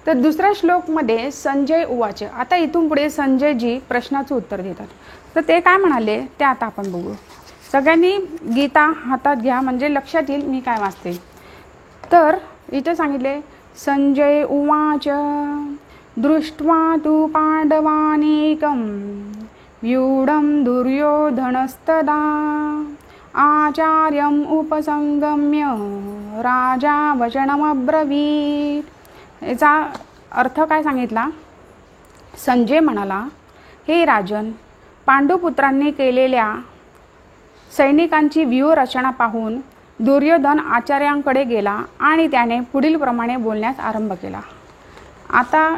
तर दुसऱ्या श्लोकमध्ये संजय उवाच. आता इथून पुढे संजयजी प्रश्नाचं उत्तर देतात. तर ते काय म्हणाले ते आता आपण बघू. सगळ्यांनी गीता हातात घ्या म्हणजे लक्षात येईल मी काय वाचते. तर इथे सांगितले संजय उवाच दृष्ट्वा तु पांडवानेकं व्यूढं दुर्योधनस्तदा आचार्यम् उपसंगम्य राजा वचनमब्रवीत. याचा अर्थ काय सांगितला. संजय म्हणाला, हे राजन, पांडुपुत्रांनी केलेल्या सैनिकांची व्यूहरचना पाहून दुर्योधन आचार्यांकडे गेला आणि त्याने पुढील प्रमाणे बोलण्यास आरंभ केला. आता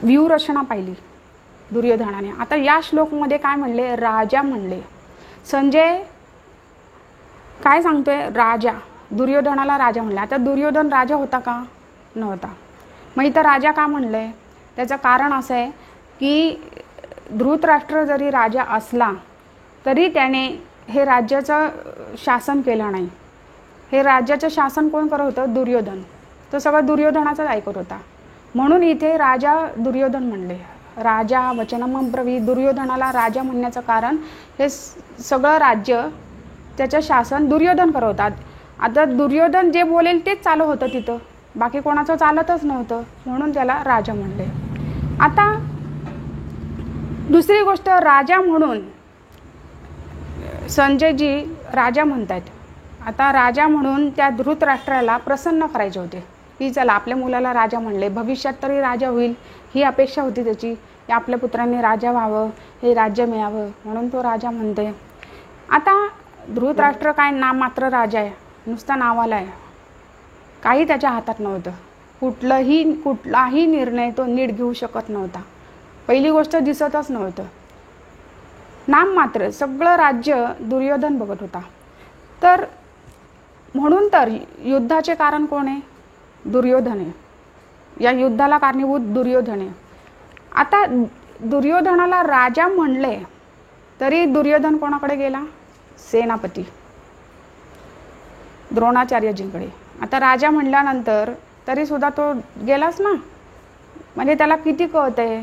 व्यूहरचना पाहिली दुर्योधनाने. आता या श्लोकमध्ये काय म्हणले, राजा म्हणले. संजय काय सांगतोय, राजा. दुर्योधनाला राजा म्हणले. आता दुर्योधन राजा होता का, नव्हता. मग इथं राजा का म्हणले, त्याचं कारण असं आहे की धृतराष्ट्र जरी राजा असला तरी त्याने हे राज्याचं शासन केलं नाही. हे राज्याचं शासन कोण करत होतं, दुर्योधन. तो सगळं दुर्योधनाचाच ऐकत होता. म्हणून इथे राजा दुर्योधन म्हणले. राजा वचनमब्रवीत. दुर्योधनाला राजा म्हणण्याचं कारण हे सगळं राज्य त्याचं शासन दुर्योधन करवतात. आता दुर्योधन जे बोलेल तेच चालू होतं तिथं, बाकी कोणाचं चालतच नव्हतं, म्हणून त्याला राजा म्हणले. आता दुसरी गोष्ट, राजा म्हणून संजयजी राजा म्हणतात. आता राजा म्हणून त्या धृतराष्ट्राला प्रसन्न करायचे होते की चला आपल्या मुलाला राजा म्हणले, भविष्यात तरी राजा होईल ही अपेक्षा होती त्याची. आपल्या पुत्रांनी राजा व्हावं, हे राज्य मिळावं, म्हणून तो राजा म्हणते. आता धृतराष्ट्र काय नाममात्र राजा आहे, नुसता नावाला आहे, काही त्याच्या हातात नव्हतं. कुठलाही निर्णय तो नीट घेऊ शकत नव्हता. पहिली गोष्ट दिसतच नव्हतं, नाममात्र. सगळं राज्य दुर्योधन बघत होता. तर म्हणून तर युद्धाचे कारण कोण आहे, दुर्योधन आहे. या युद्धाला कारणीभूत दुर्योधन आहे. आता दुर्योधनाला राजा म्हणले तरी दुर्योधन कोणाकडे गेला, सेनापती द्रोणाचार्यजींकडे. आता राजा म्हणल्यानंतर तरी सुद्धा तो गेलाच ना, म्हणजे त्याला किती कळतंय.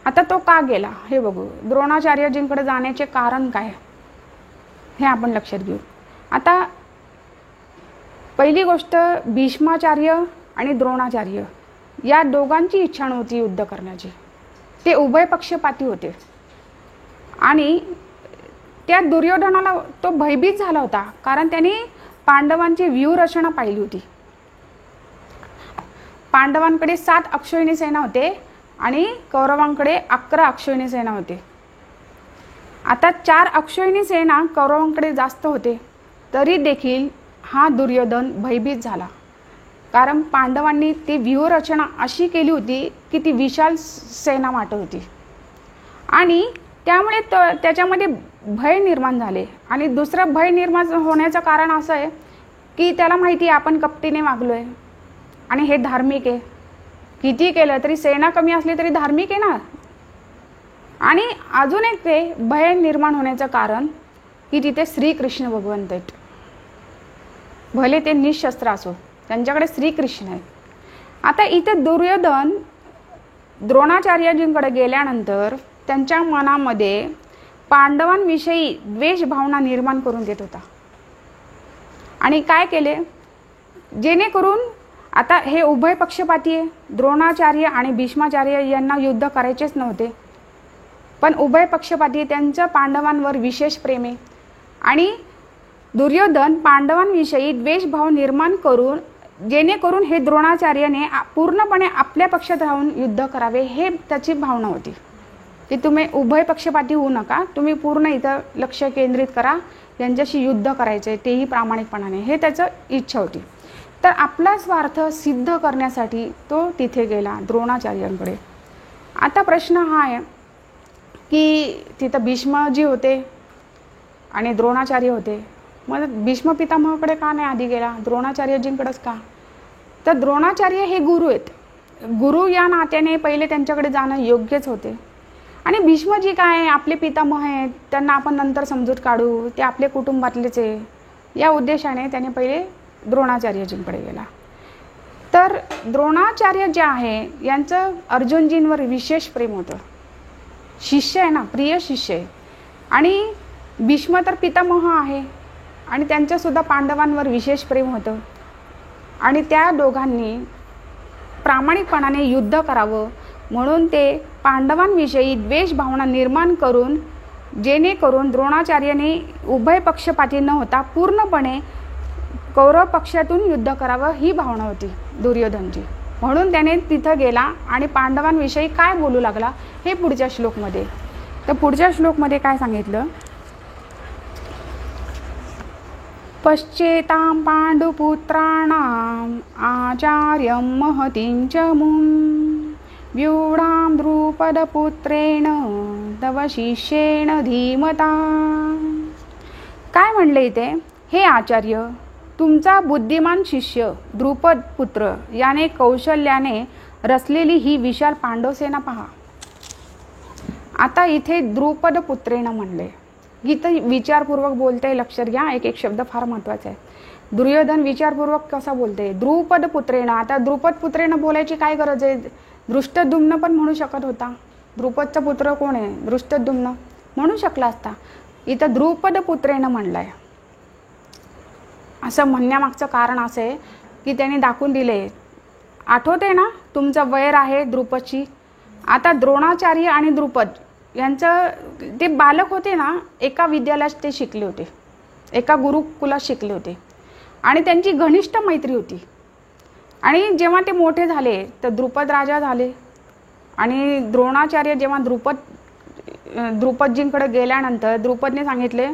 आता तो का गेला हे बघू. द्रोणाचार्यजींकडे जाण्याचे कारण काय हे आपण लक्षात घेऊ. आता पहिली गोष्ट, भीष्माचार्य आणि द्रोणाचार्य या दोघांची इच्छा नव्हती युद्ध करण्याची. ते उभय पक्षपाती होते आणि त्या दुर्योधनाला तो भयभीत झाला होता, कारण त्यांनी पांडवांची व्यूहरचना पाहिली होती. पांडवांकडे 7 अक्षौहिणी सेना होते आणि कौरवांकडे 11 अक्षौहिणी सेना होते. आता 4 अक्षौहिणी सेना कौरवांकडे जास्त होते, तरी देखील हा दुर्योधन भयभीत झाला, कारण पांडवांनी ती व्यूहरचना अशी केली होती की ती विशाल सेना वाटत होती आणि त्यामुळे त्याच्यामध्ये भय निर्माण झाले. आणि दुसरं भय निर्माण होण्याचं कारण असं आहे की त्याला माहिती आहे आपण कपटीने वागलोय आणि हे धार्मिक आहे. किती केलं तरी सेना कमी असली तरी धार्मिक आहे ना. आणि अजून एक ते भय निर्माण होण्याचं कारण की तिथे श्रीकृष्ण भगवंत आहेत. भले ते निशस्त्र असो, त्यांच्याकडे श्रीकृष्ण आहे. आता इथे दुर्योधन द्रोणाचार्यजींकडे गेल्यानंतर त्यांच्या मनामध्ये पांडवांविषयी द्वेष भावना निर्माण करून देत होता. आणि काय केले, जेणेकरून आता हे उभय पक्षपाती आहे. द्रोणाचार्य आणि भीष्माचार्य यांना युद्ध करायचेच नव्हते, पण उभय पक्षपाती त्यांचं पांडवांवर विशेष प्रेम आहे. आणि दुर्योधन पांडवांविषयी द्वेषभाव निर्माण करून जेणेकरून हे द्रोणाचार्याने पूर्णपणे आपल्या पक्षात राहून युद्ध करावे, हे त्याची भावना होती की तुम्ही उभय पक्षपाती होऊ नका, तुम्ही पूर्ण इथं लक्ष केंद्रित करा, यांच्याशी युद्ध करायचे तेही प्रामाणिकपणाने, हे त्याचं इच्छा होती. तर आपला स्वार्थ सिद्ध करण्यासाठी तो तिथे गेला द्रोणाचार्यांकडे. आता प्रश्न हा आहे की तिथं भीष्मजी होते आणि द्रोणाचार्य होते, मग भीष्म पितामहाकडे का नाही आधी गेला, द्रोणाचार्यजींकडेच का. तर द्रोणाचार्य हे गुरु आहेत, गुरु या नात्याने पहिले त्यांच्याकडे जाणं योग्यच होते. आणि भीष्मजी काय आपले पितामह आहेत, त्यांना आपण नंतर समजूत काढू, ते आपले कुटुंबातलेच आहे, या उद्देशाने त्याने पहिले द्रोणाचार्यजींकडे गेला. तर द्रोणाचार्य जे आहे यांचं अर्जुनजींवर विशेष प्रेम होतं. शिष्य आहे ना, प्रिय शिष्य आहे. आणि भीष्म तर पितामह आहे आणि त्यांचंसुद्धा पांडवांवर विशेष प्रेम होतं. आणि त्या दोघांनी प्रामाणिकपणाने युद्ध करावं म्हणून ते पांडवांविषयी द्वेष भावना निर्माण करून, जेणेकरून द्रोणाचार्याने उभय पक्षपाती न होता पूर्णपणे कौरव पक्षातून युद्ध करावं ही भावना होती दुर्योधनची. म्हणून त्याने तिथं गेला आणि पांडवांविषयी काय बोलू लागला हे पुढच्या श्लोकमध्ये. तर पुढच्या श्लोकमध्ये काय सांगितलं, पश्चेतां पांडुपुत्राणाम आचार्यं महतीं च मुं व्यूढां द्रुपदपुत्रेण तव शिष्येण धीमता. काय म्हणले इथे, हे आचार्य, तुमचा बुद्धिमान शिष्य द्रुपद पुत्र याने कौशल्याने रचलेली ही विशाल पांडवसेना पहा. आता इथे द्रुपद पुत्रेण म्हणले, इथं विचारपूर्वक बोलते, लक्षात घ्या. एक एक शब्द फार महत्त्वाचा आहे. दुर्योधन विचारपूर्वक कसा बोलते, द्रुपद पुत्रेण. आता द्रुपद पुत्रेण बोलायची काय गरज आहे, दृष्टद्युम्न पण म्हणू शकत होता. द्रुपदचा पुत्र कोण आहे, दृष्टद्युम्न म्हणू शकला असता. इथं द्रुपद पुत्रेण म्हणलाय. असं म्हणण्यामागचं कारण असं आहे की त्याने दाखवून दिले, आठवते ना तुमचं वैर आहे द्रुपदची. आता द्रोणाचार्य आणि द्रुपद यांचं ते बालक होते ना, एका विद्यालयात ते शिकले होते, एका गुरुकुलात शिकले होते आणि त्यांची घनिष्ठ मैत्री होती. आणि जेव्हा ते मोठे झाले तर द्रुपद राजा झाले आणि द्रोणाचार्य जेव्हा द्रुपदजींकडे गेल्यानंतर द्रुपदने सांगितले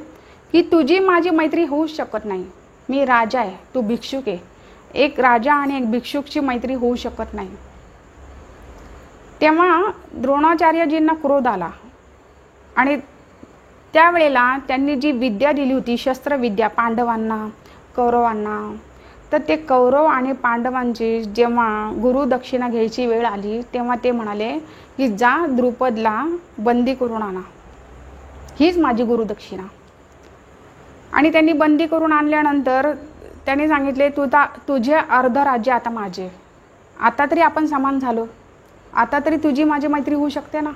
की तुझी माझी मैत्री होऊच शकत नाही. मी राजा आहे, तू भिक्षुक आहे. एक राजा आणि एक भिक्षुकची मैत्री होऊ शकत नाही. तेव्हा द्रोणाचार्यजींना क्रोध आला आणि त्यावेळेला त्यांनी जी विद्या दिली होती, शस्त्रविद्या पांडवांना कौरवांना, तर ते कौरव आणि पांडवांची जेव्हा गुरुदक्षिणा घ्यायची वेळ आली तेव्हा ते म्हणाले की जा द्रुपदला बंदी करून आणा, हीच माझी गुरुदक्षिणा. आणि त्यांनी बंदी करून आणल्यानंतर त्यांनी सांगितले तुझे अर्ध राज्य आता माझे. आता तरी आपण समान झालो, आता तरी तुझी माझी मैत्री होऊ शकते ना.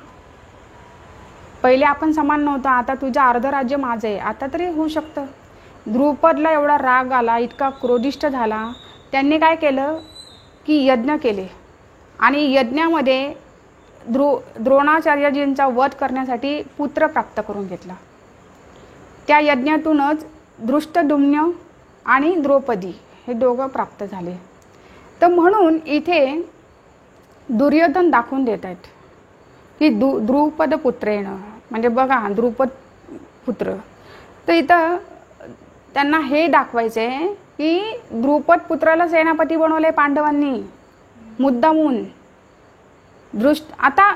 पहिले आपण समान नव्हतं, आता तुझं अर्ध राज्य माझं आहे, आता तरी होऊ शकतं. द्रुपदला एवढा राग आला, इतका क्रोधिष्ठ झाला. त्यांनी काय केलं की यज्ञ केले आणि यज्ञामध्ये द्रोणाचार्यजींचा वध करण्यासाठी पुत्र प्राप्त करून घेतला. त्या यज्ञातूनच दृष्टद्युम्न आणि द्रौपदी हे दोघं प्राप्त झाले. तर म्हणून इथे दुर्योधन दाखवून देत आहेत की द्रुपद पुत्रेण, म्हणजे बघा द्रुपद पुत्र. तर इथं त्यांना हे दाखवायचं आहे की द्रुपद पुत्राला सेनापती बनवले पांडवांनी मुद्दामून. आता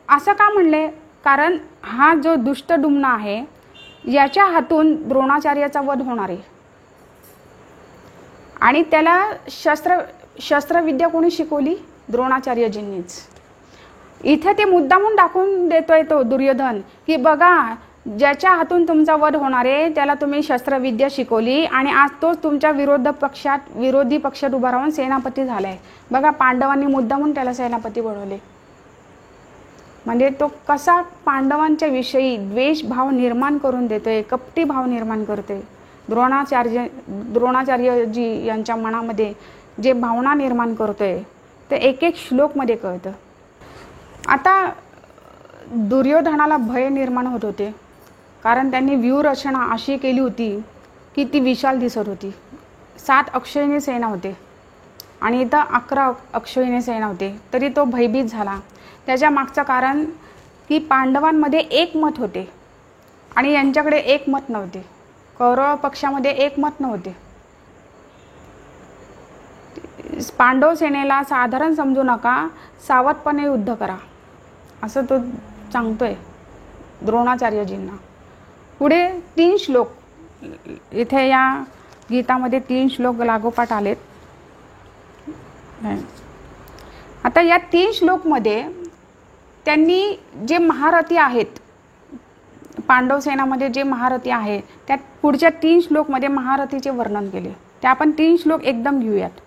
असं का म्हणले, कारण हा जो दृष्टद्युम्न आहे याच्या हातून द्रोणाचार्याचा वध होणार आहे आणि त्याला शस्त्रविद्या कोणी शिकवली, द्रोणाचार्यजींनीच. इथे ते मुद्दामून दाखवून देतोय तो दुर्योधन की बघा ज्याच्या हातून तुमचा वध होणार आहे त्याला तुम्ही शस्त्रविद्या शिकवली आणि आज तोच तुमच्या विरोधी पक्षात उभा राहून सेनापती झालाय. बघा पांडवांनी मुद्दामून त्याला सेनापती बनवले. म्हणजे तो कसा पांडवांच्या विषयी द्वेष भाव निर्माण करून देतोय, कपटी भाव निर्माण करतोय. द्रोणाचार्यजी यांच्या मनामध्ये जे भावना निर्माण करतोय ते एक एक श्लोकमध्ये कळतं. आता दुर्योधनाला भय निर्माण होत होते कारण त्यांनी व्यूहरचना अशी केली होती की ती विशाल दिसत होती. 7 अक्षयिणी सेना होते आणि इथं 11 अक्षयिणी सेना होते, तरी तो भयभीत झाला. त्याच्या मागचं कारण की पांडवांमध्ये एक मत होते आणि यांच्याकडे एक मत नव्हते. कौरव पक्षामध्ये एक मत नव्हते. पांडव सेनेला साधारण समजू नका, सावधपणे युद्ध करा असं तो सांगतोय द्रोणाचार्यजींना. पुढे 3 श्लोक इथे या गीतामध्ये 3 श्लोक लागोपाठ आलेत. आता या 3 श्लोकमध्ये त्यांनी जे महारथी आहेत पांडव सेनामध्ये जे महारथी आहेत त्यात पुढच्या 3 श्लोकमध्ये महारथीचे वर्णन केले. ते आपण 3 श्लोक एकदम घेऊयात.